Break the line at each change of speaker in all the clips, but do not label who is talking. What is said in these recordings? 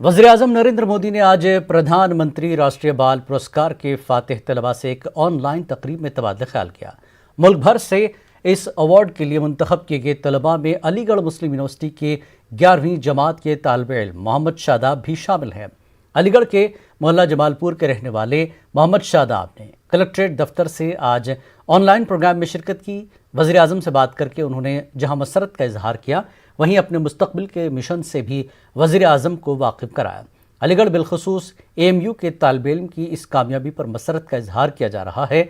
वज़ीर-ए-आज़म नरेंद्र मोदी ने आज प्रधानमंत्री राष्ट्रीय बाल पुरस्कार के फातिह तलबा से एक ऑनलाइन तकरीब में तबादला ख्याल किया। मुल्क भर से इस अवार्ड के लिए मुंतखब किए गए तलबा में अलीगढ़ मुस्लिम यूनिवर्सिटी के 11वीं जमात के तालिब इल्म मोहम्मद शादाब भी शामिल हैं। अलीगढ़ के मोहल्ला जमालपुर के रहने वाले मोहम्मद शादाब ने कलेक्ट्रेट दफ्तर से आज ऑनलाइन प्रोग्राम में शिरकत की। वज़ीर-ए-आज़म से बात करके उन्होंने जहां मसरत का इजहार किया, वहीं अपने मुस्तकबिल के मिशन से भी वज़ीर-ए-आज़म को वाकिफ़ कराया। अलीगढ़ बिलखसूस AMU के तालिब इल्म की इस कामयाबी पर मसरत का इजहार किया जा रहा है।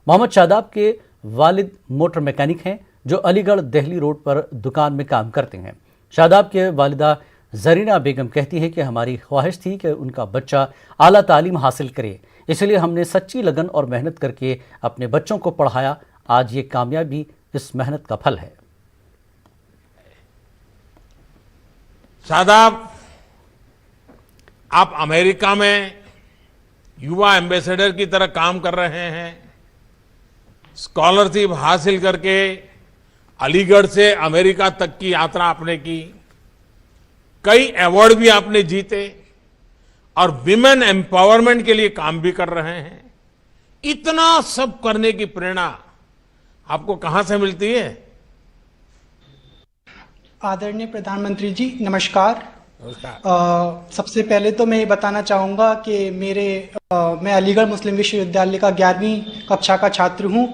मोहम्मद शादाब के वालिद मोटर मैकेनिक हैं जो अलीगढ़ दिल्ली रोड पर दुकान में काम करते हैं। शादाब के वालिदा जरीना बेगम कहती हैं कि हमारी ख्वाहिश थी कि उनका बच्चा आला तालीम हासिल करे, इसलिए हमने सच्ची लगन और मेहनत करके अपने बच्चों को पढ़ाया। आज ये कामयाबी इस मेहनत का फल है।
शादाब, आप अमेरिका में युवा एम्बेसडर की तरह काम कर रहे हैं। स्कॉलरशिप हासिल करके अलीगढ़ से अमेरिका तक की यात्रा आपने की, कई अवार्ड भी आपने जीते और विमेन एम्पावरमेंट के लिए काम भी कर रहे हैं। इतना सब करने की प्रेरणा आपको कहां से मिलती है?
आदरणीय प्रधानमंत्री जी, नमस्कार। सबसे पहले तो मैं ये बताना चाहूँगा कि मैं अलीगढ़ मुस्लिम विश्वविद्यालय का 11वीं कक्षा का छात्र हूँ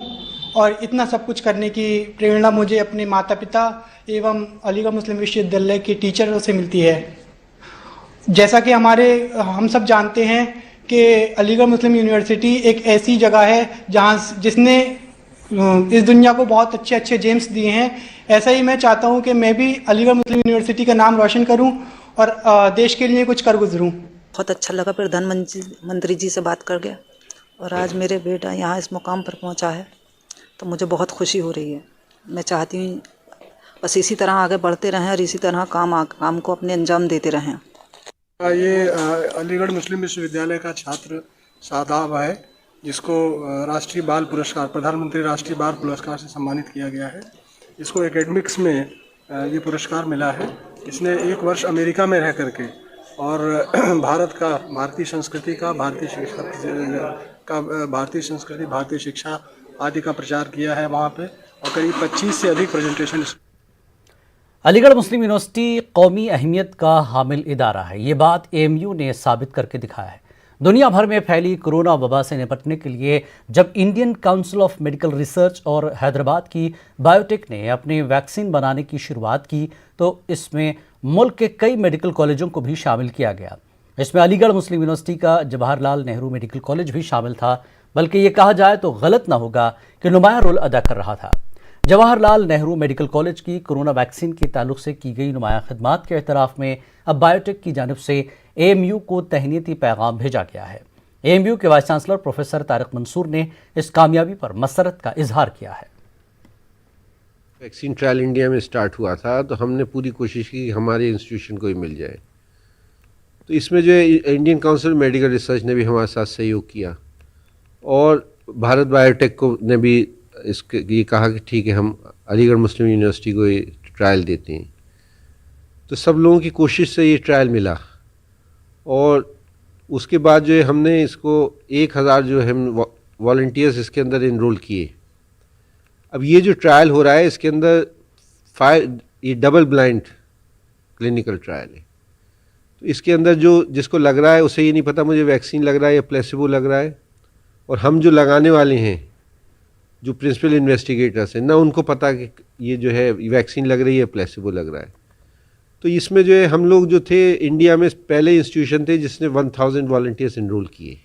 और इतना सब कुछ करने की प्रेरणा मुझे अपने माता पिता एवं अलीगढ़ मुस्लिम विश्वविद्यालय के टीचरों से मिलती है। जैसा कि हम सब जानते हैं कि अलीगढ़ मुस्लिम यूनिवर्सिटी एक ऐसी जगह है जिसने इस दुनिया को बहुत अच्छे अच्छे जेम्स दिए हैं। ऐसा ही मैं चाहता हूं कि मैं भी अलीगढ़ मुस्लिम यूनिवर्सिटी का नाम रोशन करूं और देश के लिए कुछ कर गुजरूं।
बहुत अच्छा लगा प्रधानमंत्री जी से बात करके, और आज मेरे बेटा यहाँ इस मुकाम पर पहुँचा है तो मुझे बहुत खुशी हो रही है। मैं चाहती हूँ बस इसी तरह आगे बढ़ते रहें और इसी तरह काम को अपने अंजाम देते रहें।
ये अलीगढ़ मुस्लिम विश्वविद्यालय का छात्र शादाब है, जिसको राष्ट्रीय बाल पुरस्कार, प्रधानमंत्री राष्ट्रीय बाल पुरस्कार से सम्मानित किया गया है। इसको एकेडमिक्स में ये पुरस्कार मिला है। इसने 1 वर्ष अमेरिका में रह करके और भारत का, भारतीय संस्कृति का, भारतीय संस्कृति, भारतीय शिक्षा आदि का प्रचार किया है वहाँ पे, और करीब 25 से अधिक प्रेजेंटेशन।
अलीगढ़ मुस्लिम यूनिवर्सिटी कौमी अहमियत का हामिल इदारा है। ये बात AMU ने साबित करके दिखाया है। दुनिया भर में फैली कोरोना वबा से निपटने के लिए जब Indian council of medical research और हैदराबाद की बायोटेक ने अपने वैक्सीन बनाने की शुरुआत की तो इसमें मुल्क के कई मेडिकल कॉलेजों को भी शामिल किया गया। इसमें अलीगढ़ मुस्लिम यूनिवर्सिटी का जवाहरलाल नेहरू मेडिकल कॉलेज भी शामिल था, बल्कि ये कहा जाए तो गलत ना होगा कि नुमायां रोल अदा कर रहा था। जवाहरलाल नेहरू मेडिकल कॉलेज की कोरोना वैक्सीन के ताल्लुक से की गई नुमायां खिदमात के एतराफ़ में अब बायोटेक की जानिब से AMU को तहनीती पैगाम भेजा गया है। AMU के vice chancellor professor Tariq Mansoor ने इस कामयाबी पर मसरत का इजहार किया है।
वैक्सीन ट्रायल इंडिया में स्टार्ट हुआ था तो हमने पूरी कोशिश की कि हमारे इंस्टीट्यूशन को ही मिल जाए। तो इसमें जो है इंडियन काउंसिल मेडिकल रिसर्च ने भी हमारे साथ सहयोग किया और भारत बायोटेक को ने भी ये कहा कि ठीक है, हम अलीगढ़ मुस्लिम यूनिवर्सिटी को ये ट्रायल देते हैं। तो सब लोगों की कोशिश से ये ट्रायल मिला और उसके बाद जो है हमने इसको 1000 जो है वॉलंटियर्स इसके अंदर इनरोल किए। अब ये जो ट्रायल हो रहा है इसके अंदर ये डबल ब्लाइंड क्लिनिकल ट्रायल है। तो इसके अंदर जिसको लग रहा है उसे ये नहीं पता मुझे वैक्सीन लग रहा है या प्लेसिबो लग रहा है, और हम जो लगाने वाले हैं जो प्रिंसिपल इन्वेस्टिगेटर्स हैं ना, उनको पता कि ये जो है वैक्सीन लग रही है, प्लेसिबो लग रहा है। तो इसमें जो है हम लोग जो थे इंडिया में पहले इंस्टीट्यूशन थे जिसने 1000 वॉलंटियर्स इनरोल किए।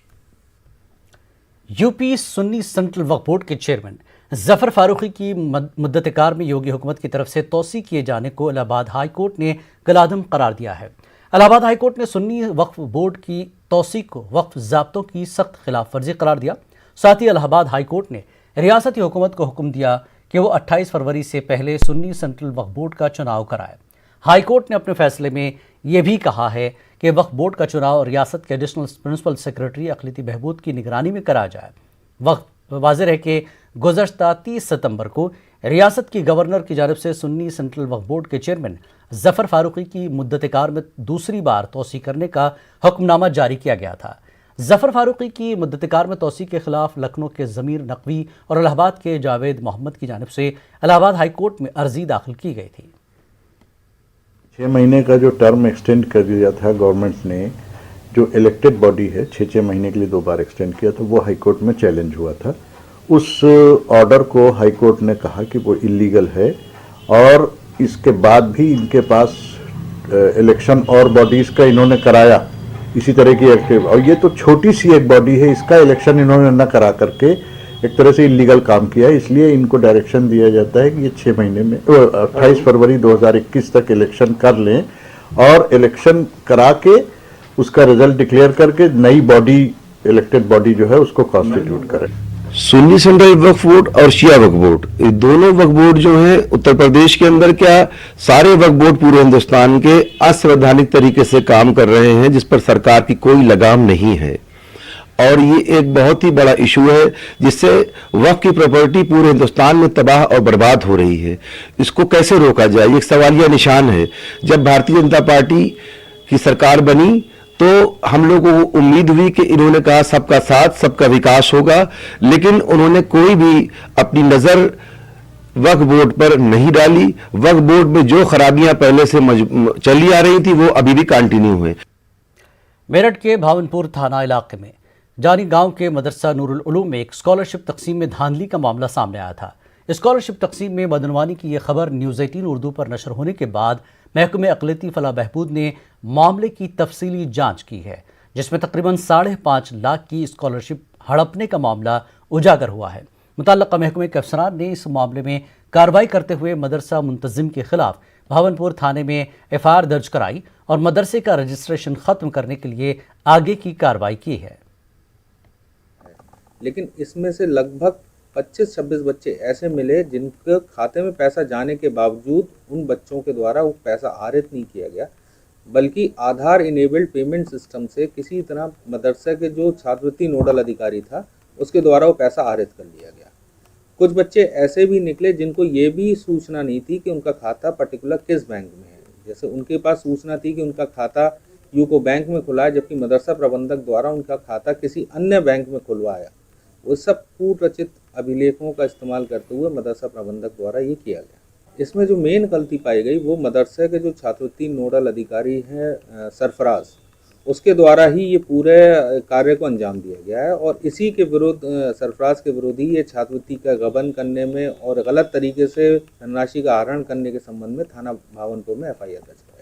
यूपी सुन्नी सेंट्रल वक्फ बोर्ड के चेयरमैन जफर फारूकी की मुद्दत-ए-कार में योगी हुकूमत की तरफ से तौसी किए जाने को इलाहाबाद हाई कोर्ट ने कलादम करार दिया है। इलाहाबाद हाई कोर्ट ने सुन्नी वक्फ बोर्ड की तौसी को वक्फ ज़ाब्तों की सख्त खिलाफ वर्जी करार दिया। साथ ही इलाहाबाद हाई कोर्ट ने रियासती हुकूमत को हुक्म दिया कि वो 28 फरवरी से पहले सुन्नी सेंट्रल वक्फ बोर्ड का चुनाव कराए। हाई कोर्ट ने अपने फैसले में यह भी कहा है कि वक्फ बोर्ड का चुनाव रियासत के एडिशनल प्रिंसिपल सेक्रेटरी अक़लियती बहबूद की निगरानी में कराया जाए। वक्त वाज़ेह है कि गुज़श्ता 30 सितंबर को रियासत की गवर्नर की जानिब से सुन्नी सेंट्रल वक्फ बोर्ड के चेयरमैन जफर फारूकी की मुद्दत-ए-कार में दूसरी बार तोसी करने का हुक्मनामा जारी किया गया था। जफर फारूकी की मुद्दत-ए-कार में तोसी के खिलाफ लखनऊ के ज़मीर नकवी और इलाहाबाद के जावेद मोहम्मद की जानिब से इलाहाबाद हाई कोर्ट में अर्जी दाखिल की गई थी।
6 महीने का जो टर्म एक्सटेंड कर दिया था गवर्नमेंट ने, जो इलेक्टेड बॉडी है 6 महीने के लिए 2 बार एक्सटेंड किया था, वो हाई कोर्ट में चैलेंज हुआ था। उस ऑर्डर को हाई कोर्ट ने कहा कि वो इलीगल है और इसके बाद भी इनके पास इलेक्शन और बॉडीज़ का इन्होंने कराया इसी तरह की एक्टिव, और ये तो छोटी सी एक बॉडी है, इसका इलेक्शन इन्होंने न करा करके एक तरह से इलीगल काम किया। इसलिए इनको डायरेक्शन दिया जाता है कि ये 6 महीने में 28 फरवरी 2021 तक इलेक्शन कर लें और इलेक्शन करा के उसका रिजल्ट डिक्लेयर करके नई बॉडी, इलेक्टेड बॉडी जो है उसको कॉन्स्टिट्यूट करें।
सुन्नी सेंट्रल वक्फ बोर्ड और शिया वक्फ बोर्ड, ये दोनों वक्फ बोर्ड जो हैं उत्तर प्रदेश के अंदर, क्या सारे वक्फ बोर्ड पूरे हिंदुस्तान के असंवैधानिक तरीके से काम कर रहे हैं जिस पर सरकार की कोई लगाम नहीं है। और ये एक बहुत ही बड़ा इशू है जिससे वक्फ की प्रॉपर्टी पूरे हिंदुस्तान में तबाह और बर्बाद हो रही है। इसको कैसे रोका जाए, ये एक सवालिया निशान है। जब भारतीय जनता पार्टी की सरकार बनी तो हम लोगों को उम्मीद हुई कि इन्होंने कहा सबका साथ सबका विकास होगा, लेकिन उन्होंने कोई भी अपनी नजर वक्फ बोर्ड पर नहीं डाली। वक्फ बोर्ड में जो खराबियां पहले से चली आ रही थी वो अभी भी कंटिन्यू हुए।
मेरठ के भावनपुर थाना इलाके में जानी गांव के मदरसा नूरुल उलूम में एक स्कॉलरशिप तकसीम में धांधली का मामला सामने आया था। स्कॉलरशिप तकसीम में बदनवानी की यह खबर न्यूज़ 18 उर्दू पर नशर होने के बाद महकमे अक़लियती फलाह बहबूद ने मामले की तफसीली जांच की है, जिसमें तकरीबन 5.5 लाख की स्कॉलरशिप हड़पने का मामला उजागर हुआ है। मुतल्लिक़ा महकमे के अफसरान ने इस मामले में कार्रवाई करते हुए मदरसा मुंतजिम के खिलाफ भावनपुर थाने में एफआईआर दर्ज कराई और मदरसे का रजिस्ट्रेशन ख़त्म करने के लिए आगे की कार्रवाई की है।
लेकिन इसमें से लगभग 25-26 बच्चे ऐसे मिले जिनके खाते में पैसा जाने के बावजूद उन बच्चों के द्वारा वो पैसा आरित नहीं किया गया, बल्कि आधार इनेबल्ड पेमेंट सिस्टम से किसी तरह मदरसा के जो छात्रवृत्ति नोडल अधिकारी था उसके द्वारा वो पैसा आरित कर लिया गया। कुछ बच्चे ऐसे भी निकले जिनको ये भी सूचना नहीं थी कि उनका खाता पर्टिकुलर किस बैंक में है। जैसे उनके पास सूचना थी कि उनका खाता यूको बैंक में खुला है, जबकि मदरसा प्रबंधक द्वारा उनका खाता किसी अन्य बैंक में खुलवाया। वो सब कूट रचित अभिलेखों का इस्तेमाल करते हुए मदरसा प्रबंधक द्वारा ये किया गया। इसमें जो मेन गलती पाई गई वो मदरसे के जो छात्रवृत्ति नोडल अधिकारी हैं सरफराज, उसके द्वारा ही ये पूरे कार्य को अंजाम दिया गया है और इसी के विरुद्ध, सरफराज के विरुद्ध ही ये छात्रवृत्ति का गबन करने में और गलत तरीके से धनराशि का आहरण करने के संबंध में थाना भावनपुर में एफआईआर दर्ज कराई।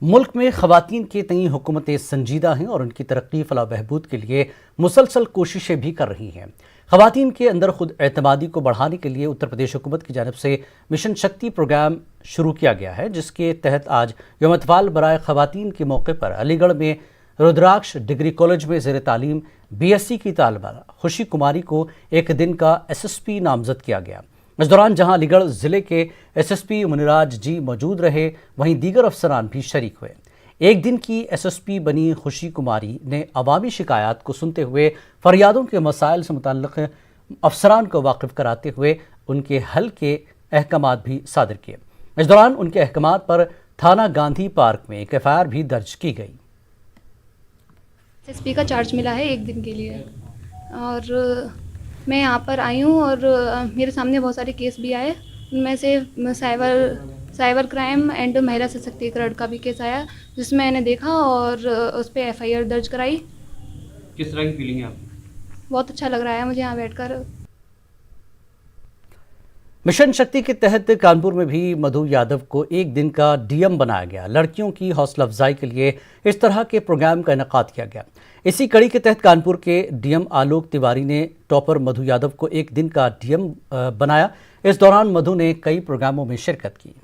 मुल्क में ख़वातीन के तई हुकूमतें संजीदा हैं और उनकी तरक्की फलाह बहबूद के लिए मुसलसल कोशिशें भी कर रही हैं। ख़वातीन के अंदर खुद एतमादी को बढ़ाने के लिए उत्तर प्रदेश हुकूमत की जानिब से मिशन शक्ति प्रोग्राम शुरू किया गया है, जिसके तहत आज यौम इत्फ़ाल बराए ख़वातीन के मौके पर अलीगढ़ में रुद्राक्ष डिग्री कॉलेज में ज़ेर तालीम BSc की तालिबा खुशी कुमारी को एक दिन का SSP नामजद किया गया। इस दौरान जहां अलीगढ़ ज़िले के SSP मुनिराज जी मौजूद रहे, वहीं दीगर अफसरान भी शरीक हुए। एक दिन की SSP बनी खुशी कुमारी ने अवामी शिकायत को सुनते हुए फरियादों के मसाइल से मुतल्लिक़ अफसरान को वाकिफ़ कराते हुए उनके हल के अहकामात भी सादर किए। इस दौरान उनके अहकामात पर थाना गांधी पार्क में एक एफआईआर भी दर्ज की गई।
SSP का चार्ज मिला है एक दिन के लिए और मैं यहाँ पर आई हूँ और मेरे सामने बहुत सारे केस भी आए। उनमें से साइबर क्राइम एंड महिला सशक्तिकरण का भी केस आया, जिसमें मैंने देखा और उस पर एफआईआर दर्ज कराई।
किस तरह की फीलिंग है आपकी?
बहुत अच्छा लग रहा है मुझे यहाँ बैठकर।
मिशन शक्ति के तहत कानपुर में भी मधु यादव को एक दिन का DM बनाया गया। लड़कियों की हौसला अफजाई के लिए इस तरह के प्रोग्राम का इनेकाद किया गया। इसी कड़ी के तहत कानपुर के DM आलोक तिवारी ने टॉपर मधु यादव को एक दिन का DM बनाया। इस दौरान मधु ने कई प्रोग्रामों में शिरकत की।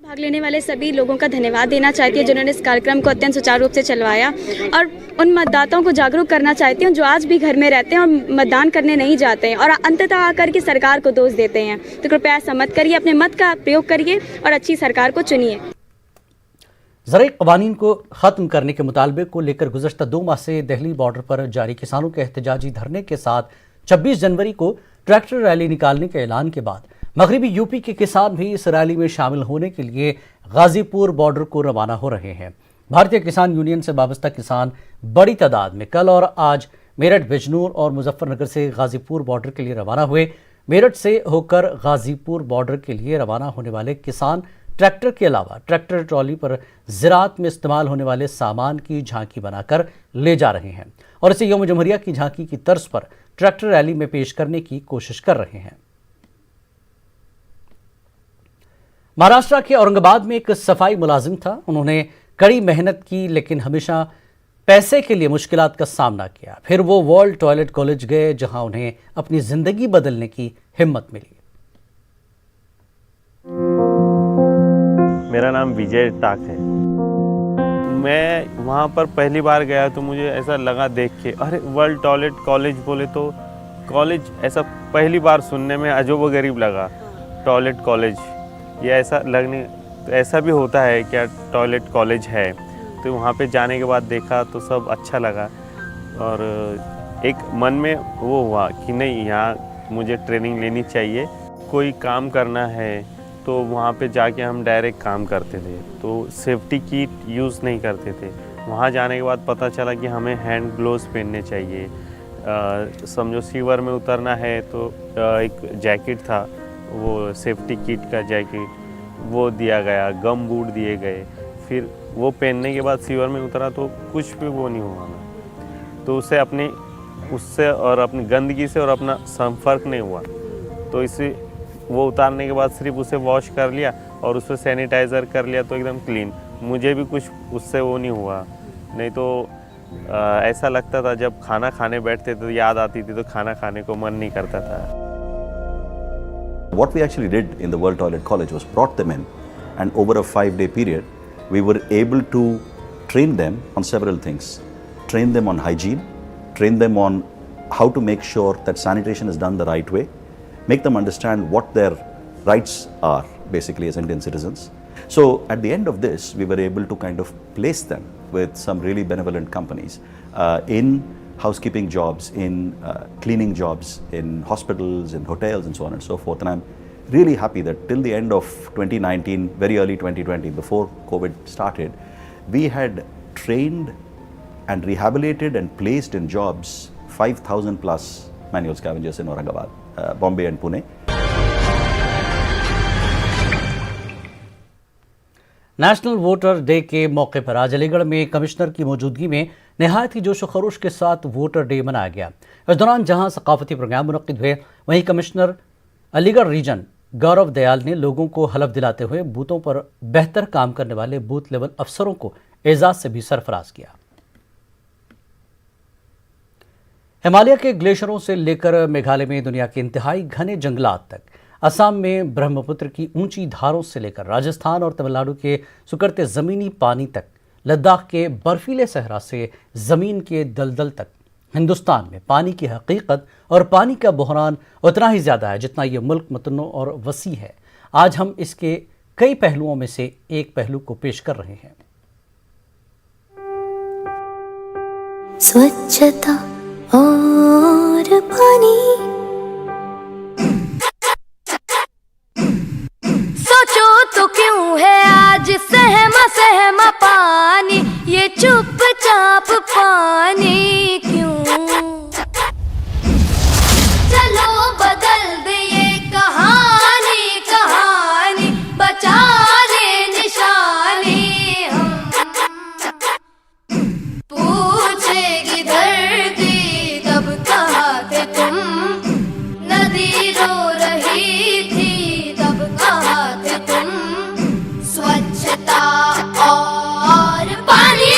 भाग लेने वाले सभी लोगों का धन्यवाद देना चाहती हूँ जिन्होंने इस कार्यक्रम को अत्यंत सुचारू रूप से चलवाया, और उन मतदाताओं को जागरूक करना चाहती हूँ जो आज भी घर में रहते हैं और मतदान करने नहीं जाते हैं और अंततः आकर के सरकार को दोष देते हैं। तो कृपया ऐसा मत करिए, अपने मत का प्रयोग करिए और अच्छी सरकार को चुनिए।
ज़राई क़वानीन को ख़त्म करने के मुतालबे को लेकर गुज़श्ता 2 माह से दिल्ली बॉर्डर पर जारी किसानों के एहतजाजी धरने के साथ 26 जनवरी को ट्रैक्टर रैली निकालने के ऐलान के बाद मगरबी यूपी के किसान भी इस रैली में शामिल होने के लिए गाजीपुर बॉर्डर को रवाना हो रहे हैं। भारतीय किसान यूनियन से वाबस्ता किसान बड़ी तादाद में कल और आज मेरठ, बिजनौर और मुजफ्फरनगर से गाजीपुर बॉर्डर के लिए रवाना हुए। मेरठ से होकर गाजीपुर बॉर्डर के लिए रवाना होने वाले किसान ट्रैक्टर के अलावा ट्रैक्टर ट्रॉली पर ज़राअत में इस्तेमाल होने वाले सामान की झांकी बनाकर ले जा रहे हैं और इसे यौम जमहूरिया की झांकी की तर्ज पर ट्रैक्टर रैली में पेश करने की कोशिश कर रहे हैं। महाराष्ट्र के औरंगाबाद में एक सफाई मुलाजिम था। उन्होंने कड़ी मेहनत की लेकिन हमेशा पैसे के लिए मुश्किलात का सामना किया। फिर वो वर्ल्ड टॉयलेट कॉलेज गए जहां उन्हें अपनी जिंदगी बदलने की हिम्मत मिली।
मेरा नाम विजय टाक है। मैं वहाँ पर पहली बार गया तो मुझे ऐसा लगा देख के, अरे वर्ल्ड टॉयलेट कॉलेज बोले तो कॉलेज ऐसा पहली बार सुनने में अजब-व-गरीब लगा। टॉयलेट कॉलेज ये ऐसा लगने, तो ऐसा भी होता है क्या टॉयलेट कॉलेज है? तो वहाँ पे जाने के बाद देखा तो सब अच्छा लगा और एक मन में वो हुआ कि नहीं, यहाँ मुझे ट्रेनिंग लेनी चाहिए। कोई काम करना है तो वहाँ पे जाके हम डायरेक्ट काम करते थे, तो सेफ्टी किट यूज़ नहीं करते थे। वहाँ जाने के बाद पता चला कि हमें हैंड ग्लोव्स पहनने चाहिए। समझो सीवर में उतरना है तो एक जैकेट था, वो सेफ्टी किट का जैकेट वो दिया गया, गम बूट दिए गए। फिर वो पहनने के बाद सीवर में उतरा तो कुछ भी वो नहीं हुआ ना, तो उससे और अपनी गंदगी से और अपना संपर्क नहीं हुआ। तो इसे वो उतारने के बाद सिर्फ उसे वॉश कर लिया और उस पर सैनिटाइज़र कर लिया तो एकदम क्लीन। मुझे भी कुछ उससे वो नहीं हुआ, नहीं तो ऐसा लगता था जब खाना खाने बैठते तो याद आती थी तो खाना खाने को मन नहीं करता था।
What we actually did in the World Toilet College was brought them in, and over a 5-day period we were able to train them on several things. Train them on hygiene, train them on how to make sure that sanitation is done the right way, make them understand what their rights are basically as Indian citizens. So at the end of this, we were able to kind of place them with some really benevolent companies in housekeeping jobs, in cleaning jobs, in hospitals, in hotels and so on and so forth. And I'm really happy that till the end of 2019, very early 2020, before COVID started, we had trained and rehabilitated and placed in jobs 5,000 plus manual scavengers in Aurangabad, Bombay and Pune.
National voter day के मौके पर आज अलीगढ़ में commissioner की मौजूदगी में नहायत ही जोश व खरोश के साथ वोटर डे मनाया गया। इस दौरान जहां सकाफती प्रोग्राम मुनक्किद हुए, वहीं कमिश्नर अलीगढ़ रीजन गौरव दयाल ने लोगों को हलफ दिलाते हुए बूथों पर बेहतर काम करने वाले बूथ लेवल अफसरों को एजाज से भी सरफराज किया। हिमालय के ग्लेशियरों से लेकर मेघालय में दुनिया के इंतहाई घने जंगलात तक, असम में ब्रह्मपुत्र की ऊंची धारों से लेकर राजस्थान और तमिलनाडु के सुकड़ते ज़मीनी पानी तक, लद्दाख के बर्फीले सहरा से ज़मीन के दलदल तक, हिंदुस्तान में पानी की हकीकत और पानी का बहरान उतना ही ज़्यादा है जितना ये मुल्क मुतन्नो और वसी है। आज हम इसके कई पहलुओं में से एक पहलू को पेश कर रहे हैं।
स्वच्छता और पानी, सोचो तो क्यों है आज सहमा सहमा पानी, ये चुपचाप पानी क्यों? चलो बदल दे ये कहानी, कहानी बचा ले निशानी हम। पूछेगी धरती तब कहाँ थे तुम, नदी रो रही थी तब कहाँ थे तुम। स्वच्छता और पानी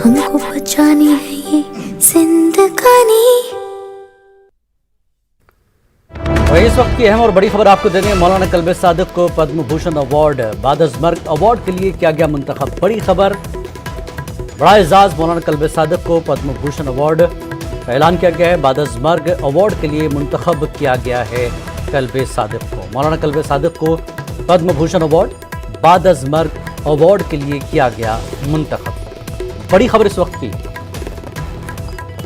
हमको बचानी है ये जिंदगानी।
और इस वक्त की अहम और बड़ी खबर आपको देंगे। मौलाना कल्बे सादिक को पद्म भूषण अवार्ड, बाद-अज़-मर्ग अवार्ड के लिए किया गया मुंतखब। बड़ी खबर, बड़ा एजाज, मौलाना कल्बे सादिक को पद्म भूषण अवार्ड का ऐलान किया गया है। बाद-अज़-मर्ग अवार्ड के लिए मुंतखब किया गया है कल्बे सादिक को। मौलाना कल्बे सादिक को पद्म भूषण अवार्ड, बाद-अज़-मर्ग अवार्ड के लिए किया गया मुंतखब। बड़ी खबर इस वक्त की।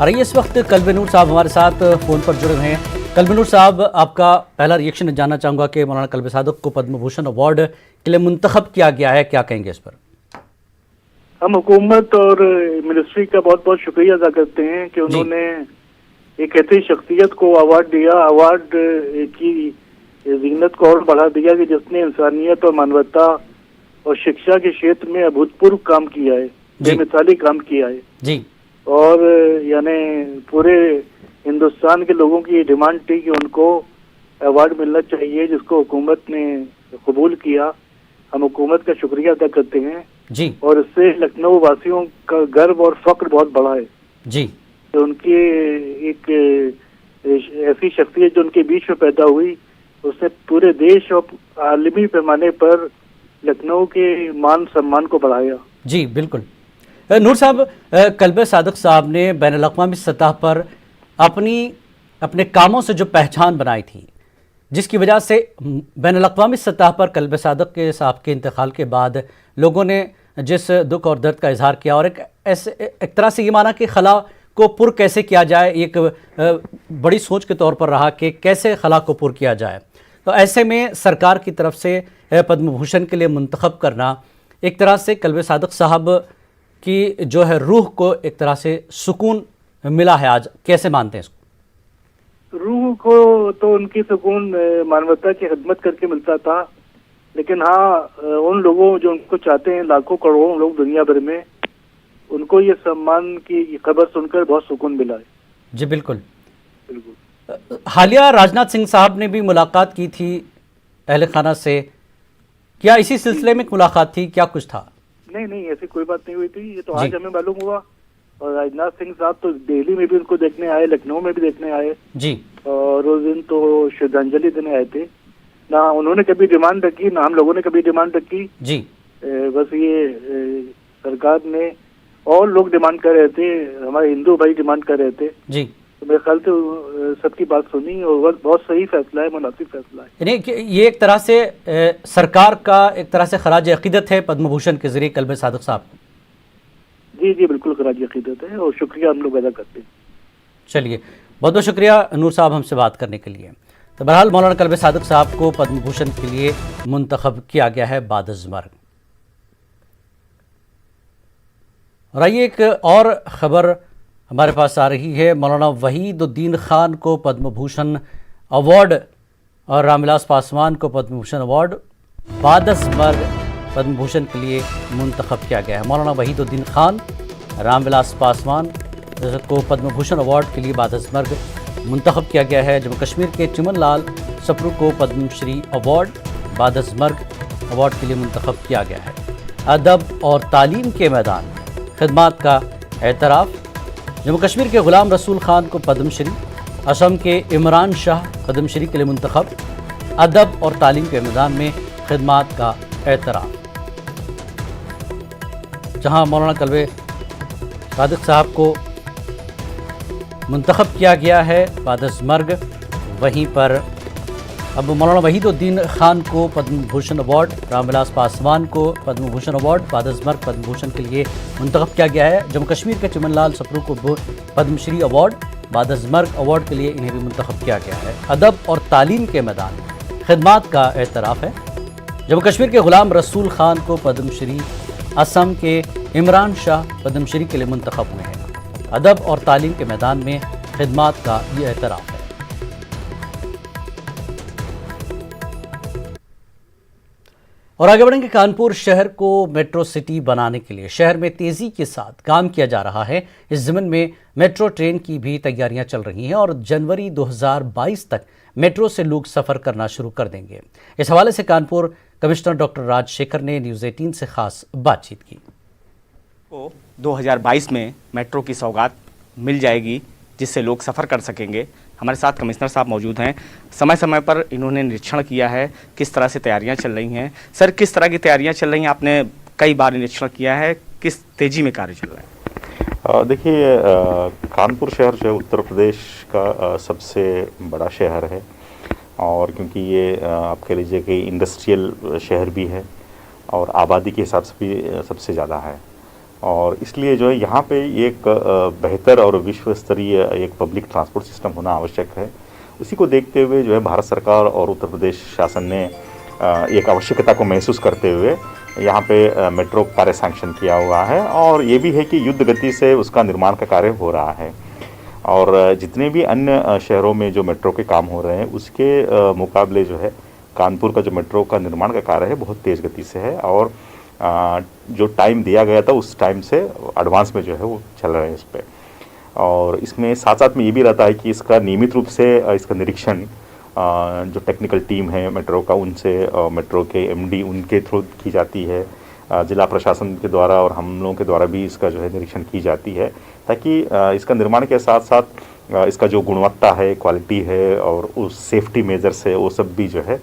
और आइए इस वक्त कल्बे नूर साहब हमारे साथ फ़ोन पर जुड़े हुए हैं। कल्बे नूर साहब, आपका पहला रिएक्शन जानना चाहूँगा कि मौलाना कल्बे सादक को पद्म भूषण अवार्ड के लिए मुंतखब किया गया है, क्या कहेंगे इस पर?
हम हुकूमत और मिनिस्ट्री का बहुत बहुत शुक्रिया अदा करते हैं कि उन्होंने एक ऐसी शख्सियत को अवार्ड दिया, अवार्ड की जीनत को और बढ़ा दिया कि जिसने इंसानियत और मानवता और शिक्षा के क्षेत्र में अभूतपूर्व काम किया है, बेमिसाली काम किया है
जी।
और यानी पूरे हिंदुस्तान के लोगों की डिमांड थी कि उनको अवार्ड मिलना चाहिए, जिसको हुकूमत ने कबूल किया। हम हुकूमत का शुक्रिया अदा करते हैं
जी।
और इससे लखनऊ वासियों का गर्व और फक्र बहुत बड़ा है
जी।
तो उनकी एक ऐसी शख्सियत जो उनके बीच में पैदा हुई, उसने पूरे देश और आलमी पैमाने पर लखनऊ के मान सम्मान को बढ़ाया।
जी बिल्कुल। नूर साहब, कल्बे सादक साहब ने बैनुल-अक़वामी सतह पर अपने कामों से जो पहचान बनाई थी, जिसकी वजह से बैनुल-अक़वामी सतह पर कल्बे सादक के साहब के इंतकाल के बाद लोगों ने जिस दुख और दर्द का इजहार किया और एक तरह से ये माना कि खला को पुर कैसे किया जाए, एक बड़ी सोच के तौर पर रहा कि कैसे खला को पुर किया जाए। तो ऐसे में सरकार की तरफ से पद्म भूषण के लिए मुंतखब करना एक तरह से कल्बे सादक साहब की जो है रूह को एक तरह से सुकून मिला है। आज कैसे मानते हैं इसको?
रूह को तो उनकी सुकून मानवता की खिदमत करके मिलता था, लेकिन हाँ, उन लोगों जो उनको चाहते हैं, लाखों करोड़ों लोग दुनिया भर में, उनको ये सम्मान की खबर सुनकर बहुत सुकून मिला है।
जी बिल्कुल। हालिया राजनाथ सिंह साहब ने भी मुलाकात की थी अहले खाना से, क्या इसी सिलसिले में मुलाकात थी, क्या कुछ था?
नहीं, ऐसी कोई बात नहीं हुई थी, ये तो आज हमें मालूम हुआ। और राजनाथ सिंह साहब तो दिल्ली में भी उनको देखने आए, लखनऊ में भी देखने आए
जी, और
उस दिन तो श्रद्धांजलि देने आए थे। ना उन्होंने कभी डिमांड रखी, ना हम लोगों ने कभी डिमांड रखी
जी।
बस ये सरकार ने और लोग डिमांड कर रहे थे, हमारे हिंदू भाई डिमांड कर रहे थे
जी।
तो मेरे ख्याल से सबकी बात सुनी और बहुत सही फैसला है, मुनासिब फैसला है।
यानी ये एक तरह से सरकार का एक तरह से खराज अकीदत है पद्म भूषण के जरिए कल्बे सादक साहब को।
जी बिल्कुल खराज अकीदत है और शुक्रिया हम लोग अदा करते हैं।
चलिए, बहुत बहुत शुक्रिया नूर साहब हमसे बात करने के लिए। तो बहरहाल मौलाना कल्बे सादक साहब को पद्म भूषण के लिए मुंतखब किया गया है बाद-अज़-मर्ग। और आइए एक और ख़बर हमारे पास आ रही है। मौलाना वहीदुद्दीन खान को पद्म भूषण अवार्ड और रामविलास पासवान को पद्म भूषण अवार्ड बाद-अज़-मर्ग पद्म भूषण के लिए मुंतखब किया गया है। मौलाना वहीदुद्दीन खान, रामविलास पासवान को पद्म भूषण अवार्ड के लिए बाद-अज़-मर्ग मुंतखब किया गया है। जम्मू कश्मीर के चिमन लाल सप्रू को पद्मश्री अवार्ड बाद-अज़-मर्ग अवार्ड के लिए मुंतखब किया गया है। अदब और तालीम के मैदान खिदमात का एतराफ़। जम्मू कश्मीर के ग़ुलाम रसूल ख़ान को पद्मश्री, असम के इमरान शाह पद्मश्री के लिए मुंतखब। अदब और तालीम के मैदान में खिदमात का एतराफ़। जहां मौलाना कल्बे सादक साहब को मुंतखब किया गया है बाद-अज़-मर्ग, वहीं पर अब मौलाना वहीदुद्दीन खान को पद्म भूषण अवार्ड, रामविलास पासवान को पद्म भूषण अवार्ड बाद-अज़-मर्ग पद्म भूषण के लिए मुंतखब किया गया है। जम्मू कश्मीर के चिमन लाल सप्रू को पद्मश्री अवार्ड बाद-अज़-मर्ग अवार्ड के लिए इन्हें भी मुंतखब किया गया है। अदब और तालीम के मैदान खिदमात का एतराफ़ है। जम्मू कश्मीर के ग़ुलाम रसूल ख़ान को पद्मश्री, असम के इमरान शाह पद्मश्री के लिए मुंतखब हुए हैं। अदब और तालीम के मैदान में खिदमात का ये एतराफ़ है। और आगे बढ़ेंगे। कानपुर शहर को मेट्रो सिटी बनाने के लिए शहर में तेज़ी के साथ काम किया जा रहा है। इस ज़मीन में मेट्रो ट्रेन की भी तैयारियां चल रही हैं और जनवरी 2022 तक मेट्रो से लोग सफ़र करना शुरू कर देंगे। इस हवाले से कानपुर कमिश्नर डॉक्टर राजशेखर ने न्यूज़ 18 से खास बातचीत की।
2022 में मेट्रो की सौगात मिल जाएगी, जिससे लोग सफ़र कर सकेंगे। हमारे साथ कमिश्नर साहब मौजूद हैं। समय समय पर इन्होंने निरीक्षण किया है किस तरह से तैयारियां चल रही हैं। सर, किस तरह की तैयारियां चल रही हैं? आपने कई बार निरीक्षण किया है, किस तेज़ी में कार्य चल रहा है?
देखिए, कानपुर शहर जो है उत्तर प्रदेश का सबसे बड़ा शहर है और क्योंकि ये आप कह लीजिए कि इंडस्ट्रियल शहर भी है और आबादी के हिसाब से भी सबसे ज़्यादा है। और इसलिए जो है यहाँ पे एक बेहतर और विश्व स्तरीय एक पब्लिक ट्रांसपोर्ट सिस्टम होना आवश्यक है। उसी को देखते हुए जो है भारत सरकार और उत्तर प्रदेश शासन ने एक आवश्यकता को महसूस करते हुए यहाँ पे मेट्रो कार्य सैंक्शन किया हुआ है और ये भी है कि युद्ध गति से उसका निर्माण का कार्य हो रहा है। और जितने भी अन्य शहरों में जो मेट्रो के काम हो रहे हैं उसके मुकाबले जो है कानपुर का जो मेट्रो का निर्माण का कार्य है बहुत तेज़ गति से है और जो टाइम दिया गया था उस टाइम से एडवांस में जो है वो चल रहे हैं इस पर। और इसमें साथ साथ में ये भी रहता है कि इसका नियमित रूप से इसका निरीक्षण जो टेक्निकल टीम है मेट्रो का उनसे मेट्रो के एमडी उनके थ्रू की जाती है, जिला प्रशासन के द्वारा और हम लोगों के द्वारा भी इसका जो है निरीक्षण की जाती है ताकि इसका निर्माण के साथ साथ इसका जो गुणवत्ता है, क्वालिटी है और उस सेफ्टी मेजर्स है वो सब भी जो है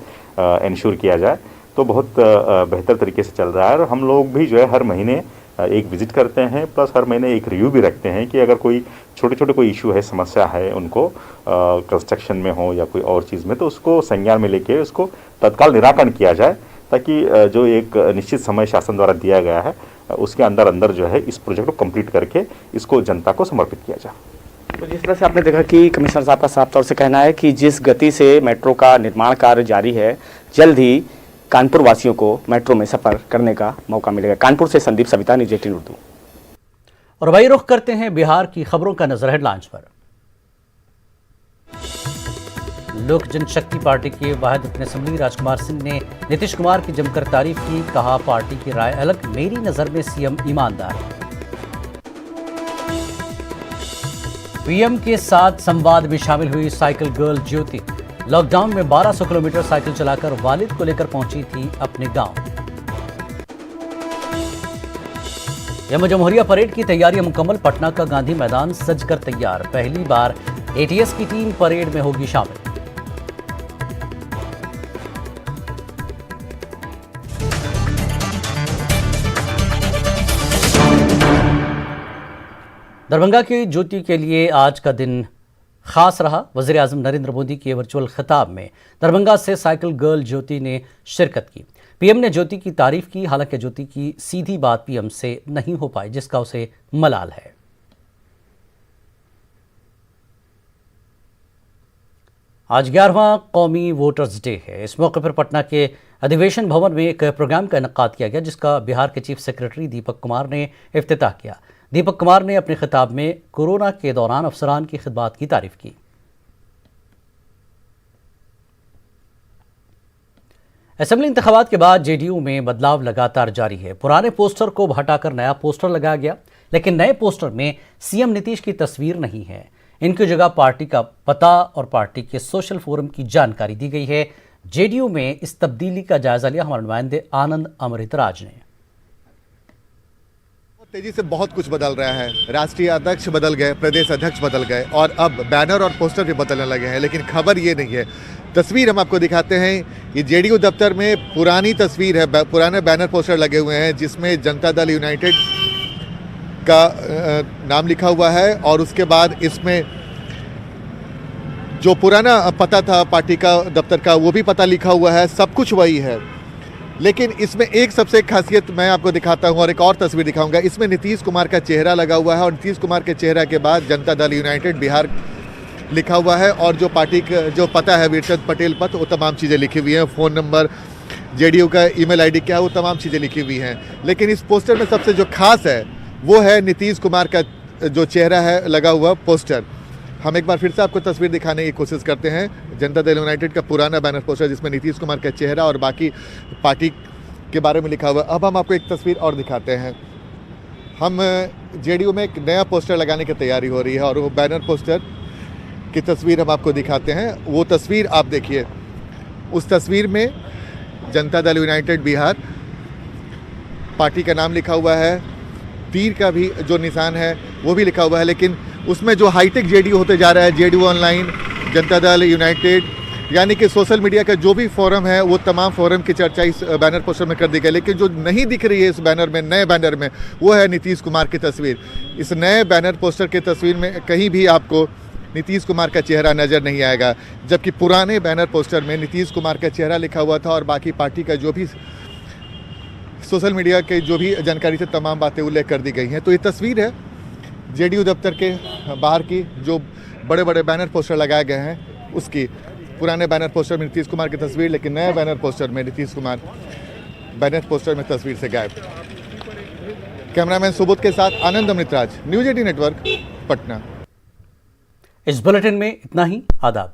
इंश्योर किया जाए। तो बहुत बेहतर तरीके से चल रहा है और हम लोग भी जो है हर महीने एक विजिट करते हैं प्लस हर महीने एक रिव्यू भी रखते हैं कि अगर कोई छोटे छोटे कोई इशू है, समस्या है उनको कंस्ट्रक्शन में हो या कोई और चीज़ में तो उसको संज्ञान में लेके उसको तत्काल निराकरण किया जाए ताकि जो एक निश्चित समय शासन द्वारा दिया गया है उसके अंदर अंदर जो है इस प्रोजेक्ट को कंप्लीट करके इसको जनता को समर्पित किया जाए।
तो जिस तरह से आपने देखा कि कमिश्नर साहब का साफ तौर से कहना है कि जिस गति से मेट्रो का निर्माण कार्य जारी है जल्द ही कानपुर वासियों को मेट्रो में सफर करने का मौका मिलेगा। कानपुर से संदीप सविता, न्यूज़ 18 उर्दू।
और वही रुख करते हैं बिहार की खबरों का नजर हेडलाइंस पर। लोक जनशक्ति पार्टी के वाहिद रुकन असेंबली राजकुमार सिंह ने नीतीश कुमार की जमकर तारीफ की, कहा पार्टी की राय अलग, मेरी नजर में सीएम ईमानदार। पीएम के साथ संवाद में शामिल हुई साइकिल गर्ल ज्योति, लॉकडाउन में 1200 किलोमीटर साइकिल चलाकर वालिद को लेकर पहुंची थी अपने गांव। यम जमहूरिया परेड की तैयारियां मुकम्मल, पटना का गांधी मैदान सजकर तैयार, पहली बार एटीएस की टीम परेड में होगी शामिल। दरभंगा की ज्योति के लिए आज का दिन खास रहा। वज़ीर आज़म नरेंद्र मोदी के वर्चुअल खिताब में दरभंगा से साइकिल गर्ल ज्योति ने शिरकत की। पीएम ने ज्योति की तारीफ की, हालांकि ज्योति की सीधी बात पीएम से नहीं हो पाई जिसका उसे मलाल है। आज 11वां कौमी वोटर्स डे है। इस मौके पर पटना के अधिवेशन भवन में एक प्रोग्राम का इनेकाद किया गया जिसका बिहार के चीफ सेक्रेटरी दीपक कुमार ने इफ्तिताह किया। दीपक कुमार ने अपने खिताब में कोरोना के दौरान अफसरान की खिदमत की तारीफ की। असेंबली इंतखाबात के बाद जेडीयू में बदलाव लगातार जारी है। पुराने पोस्टर को हटाकर नया पोस्टर लगाया गया, लेकिन नए पोस्टर में सीएम नीतीश की तस्वीर नहीं है। इनकी जगह पार्टी का पता और पार्टी के सोशल फोरम की जानकारी दी गई है। जेडीयू में इस तब्दीली का जायजा लिया हमारे नुमाइंदे आनंद अमृतराज ने।
तेजी से बहुत कुछ बदल रहा है। राष्ट्रीय अध्यक्ष बदल गए, प्रदेश अध्यक्ष बदल गए और अब बैनर और पोस्टर भी बदलने लगे हैं, लेकिन खबर ये नहीं है। तस्वीर हम आपको दिखाते हैं। ये जेडीयू दफ्तर में पुरानी तस्वीर है, पुराने बैनर पोस्टर लगे हुए हैं जिसमें जनता दल यूनाइटेड का नाम लिखा हुआ है और उसके बाद इसमें जो पुराना पता था पार्टी का दफ्तर का वो भी पता लिखा हुआ है। सब कुछ वही है, लेकिन इसमें एक सबसे खासियत मैं आपको दिखाता हूं और एक और तस्वीर दिखाऊंगा। इसमें नीतीश कुमार का चेहरा लगा हुआ है और नीतीश कुमार के चेहरा के बाद जनता दल यूनाइटेड बिहार लिखा हुआ है और जो पार्टी का जो पता है वीरचंद पटेल पथ, वो तमाम चीज़ें लिखी हुई हैं। फ़ोन नंबर, जेडीयू का ईमेल आईडी क्या है, वो तमाम चीज़ें लिखी हुई हैं। लेकिन इस पोस्टर में सबसे जो खास है वो है नीतीश कुमार का जो चेहरा है लगा हुआ पोस्टर। हम एक बार फिर से आपको तस्वीर दिखाने की कोशिश करते हैं। जनता दल यूनाइटेड का पुराना बैनर पोस्टर जिसमें नीतीश कुमार का चेहरा और बाकी पार्टी के बारे में लिखा हुआ है। अब हम आपको एक तस्वीर और दिखाते हैं। हम जेडीयू में एक नया पोस्टर लगाने की तैयारी हो रही है और वो बैनर पोस्टर की तस्वीर हम आपको दिखाते हैं। वो तस्वीर आप देखिए। उस तस्वीर में जनता दल यूनाइटेड बिहार पार्टी का नाम लिखा हुआ है, तीर का भी जो निशान है वो भी लिखा हुआ है, लेकिन उसमें जो हाईटेक जेडीयू होते जा रहा है, JDU online, Janata Dal United, यानी कि सोशल मीडिया का जो भी फोरम है वो तमाम फोरम की चर्चा इस बैनर पोस्टर में कर दी गई। लेकिन जो नहीं दिख रही है इस बैनर में, नए बैनर में, वो है नीतीश कुमार की तस्वीर। इस नए बैनर पोस्टर की तस्वीर में कहीं भी आपको नीतीश कुमार का चेहरा नज़र नहीं आएगा, जबकि पुराने बैनर पोस्टर में नीतीश कुमार का चेहरा लिखा हुआ था और बाकी पार्टी का जो भी सोशल मीडिया के जो भी जानकारी से तमाम बातें उल्लेख कर दी गई हैं। तो ये तस्वीर है जेडीयू दफ्तर के बाहर की, जो बड़े बड़े बैनर पोस्टर लगाए गए हैं उसकी। पुराने बैनर पोस्टर में नीतीश कुमार की तस्वीर, लेकिन नए बैनर पोस्टर में नीतीश कुमार बैनर पोस्टर में तस्वीर से गायब। कैमरामैन सुबोध के साथ आनंद अमृतराज, न्यूज 18 नेटवर्क, पटना।
इस बुलेटिन में इतना ही। आदाब।